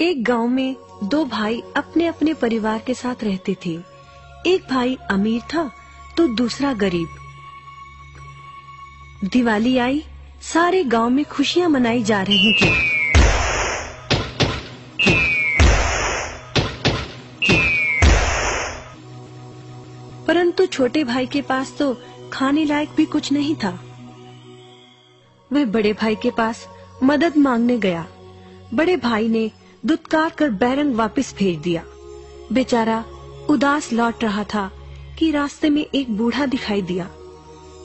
एक गांव में दो भाई अपने अपने परिवार के साथ रहते थे। एक भाई अमीर था तो दूसरा गरीब। दिवाली आई, सारे गांव में खुशियां मनाई जा रही थी। परंतु छोटे भाई के पास तो खाने लायक भी कुछ नहीं था। वह बड़े भाई के पास मदद मांगने गया। बड़े भाई ने दुत्कार कर बैरंग वापस भेज दिया। बेचारा उदास लौट रहा था कि रास्ते में एक बूढ़ा दिखाई दिया।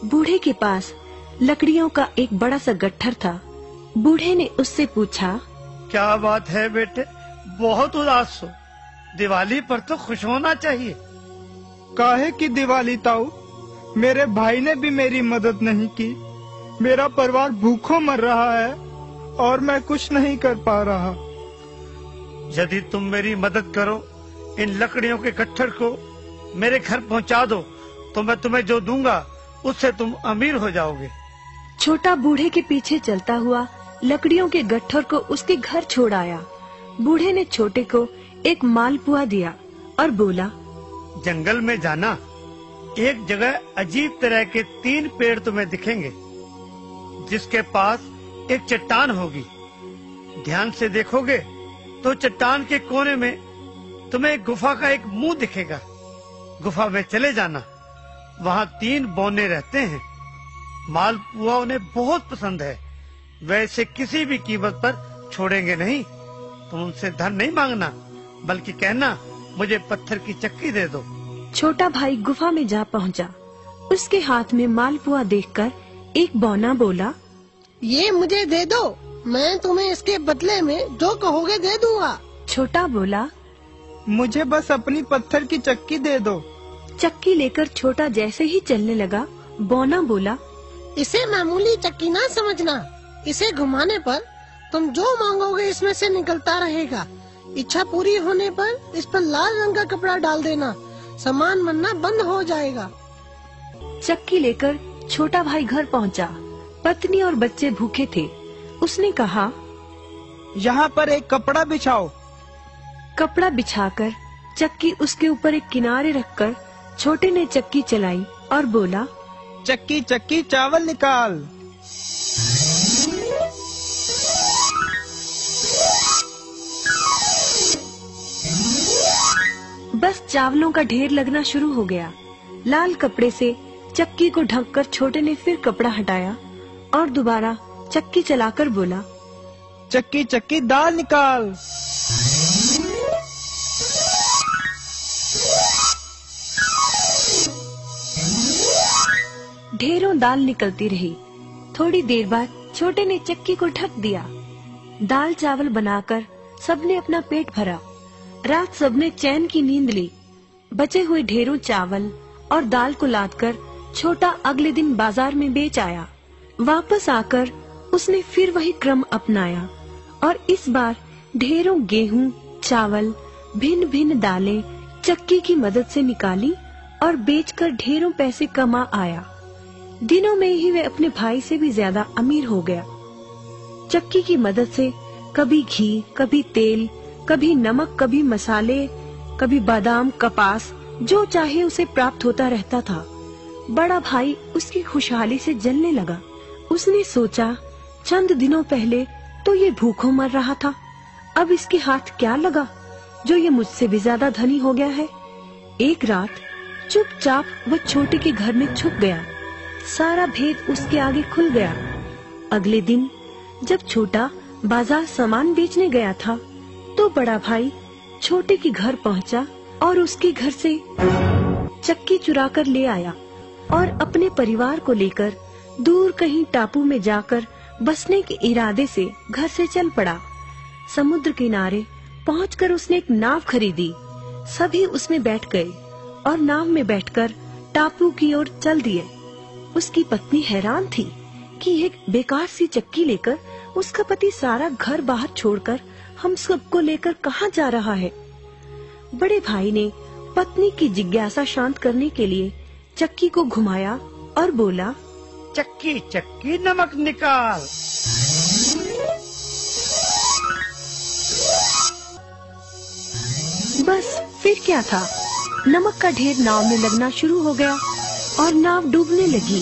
बूढ़े के पास लकड़ियों का एक बड़ा सा गट्ठर था। बूढ़े ने उससे पूछा, क्या बात है बेटे, बहुत उदास हो? दिवाली पर तो खुश होना चाहिए। काहे की दिवाली ताऊ, मेरे भाई ने भी मेरी मदद नहीं की। मेरा परिवार भूखों मर रहा है और मैं कुछ नहीं कर पा रहा। यदि तुम मेरी मदद करो, इन लकड़ियों के गट्ठर को मेरे घर पहुंचा दो तो मैं तुम्हें जो दूंगा उससे तुम अमीर हो जाओगे। छोटा बूढ़े के पीछे चलता हुआ लकड़ियों के गट्ठर को उसके घर छोड़ आया। बूढ़े ने छोटे को एक मालपुआ दिया और बोला, जंगल में जाना, एक जगह अजीब तरह के 3 पेड़ तुम्हें दिखेंगे, जिसके पास एक चट्टान होगी। ध्यान से देखोगे तो चट्टान के कोने में तुम्हें एक गुफा का एक मुंह दिखेगा। गुफा में चले जाना, वहाँ 3 बौने रहते हैं। मालपुआ उन्हें बहुत पसंद है, वैसे किसी भी कीमत पर छोड़ेंगे नहीं। तुम उनसे धन नहीं मांगना, बल्कि कहना मुझे पत्थर की चक्की दे दो। छोटा भाई गुफा में जा पहुंचा। उसके हाथ में मालपुआ देखकर एक बौना बोला, ये मुझे दे दो, मैं तुम्हें इसके बदले में जो कहोगे दे दूंगा। छोटा बोला, मुझे बस अपनी पत्थर की चक्की दे दो। चक्की लेकर छोटा जैसे ही चलने लगा, बौना बोला, इसे मामूली चक्की ना समझना, इसे घुमाने पर तुम जो मांगोगे इसमें से निकलता रहेगा। इच्छा पूरी होने पर इस पर लाल रंग का कपड़ा डाल देना, सामान बनना बंद हो जाएगा। चक्की लेकर छोटा भाई घर पहुंचा। पत्नी और बच्चे भूखे थे। उसने कहा, यहाँ पर एक कपड़ा बिछाओ। कपड़ा बिछाकर चक्की उसके ऊपर एक किनारे रखकर छोटे ने चक्की चलाई और बोला, चक्की चक्की चावल निकाल। बस चावलों का ढेर लगना शुरू हो गया। लाल कपड़े से चक्की को ढककर छोटे ने फिर कपड़ा हटाया और दोबारा चक्की चलाकर बोला, चक्की चक्की दाल निकाल। ढेरों दाल निकलती रही। थोड़ी देर बाद छोटे ने चक्की को ढक दिया। दाल चावल बनाकर सबने अपना पेट भरा। रात सबने चैन की नींद ली। बचे हुए ढेरों चावल और दाल को लादकर छोटा अगले दिन बाजार में बेच आया। वापस आकर उसने फिर वही क्रम अपनाया और इस बार ढेरों गेहूं, चावल, भिन्न भिन्न दालें चक्की की मदद से निकाली और बेचकर ढेरों पैसे कमा आया। दिनों में ही वह अपने भाई से भी ज्यादा अमीर हो गया। चक्की की मदद से कभी घी, कभी तेल, कभी नमक, कभी मसाले, कभी बादाम, कपास, जो चाहे उसे प्राप्त होता रहता था। बड़ा भाई उसकी खुशहाली से जलने लगा। उसने सोचा, चंद दिनों पहले तो ये भूखों मर रहा था, अब इसके हाथ क्या लगा जो ये मुझसे भी ज्यादा धनी हो गया है। एक रात चुपचाप वह छोटे के घर में छुप गया। सारा भेद उसके आगे खुल गया। अगले दिन जब छोटा बाजार सामान बेचने गया था तो बड़ा भाई छोटे के घर पहुंचा और उसके घर से चक्की चुरा कर ले आया और अपने परिवार को लेकर दूर कहीं टापू में जाकर बसने के इरादे से घर से चल पड़ा। समुद्र किनारे पहुंचकर उसने एक नाव खरीदी। सभी उसमें बैठ गए और नाव में बैठकर टापू की ओर चल दिए। उसकी पत्नी हैरान थी कि एक बेकार सी चक्की लेकर उसका पति सारा घर बाहर छोड़कर हम सबको लेकर कहाँ जा रहा है। बड़े भाई ने पत्नी की जिज्ञासा शांत करने के लिए चक्की को घुमाया और बोला, चक्की चक्की नमक निकाल। बस फिर क्या था, नमक का ढेर नाव में लगना शुरू हो गया और नाव डूबने लगी।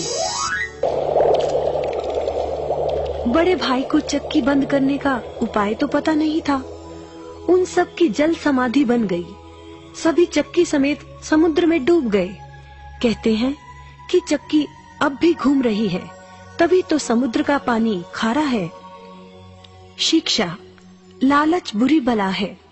बड़े भाई को चक्की बंद करने का उपाय तो पता नहीं था। उन सब की जल समाधि बन गई। सभी चक्की समेत समुद्र में डूब गए। कहते हैं कि चक्की अब भी घूम रही है, तभी तो समुद्र का पानी खारा है। शिक्षा, लालच बुरी बला है।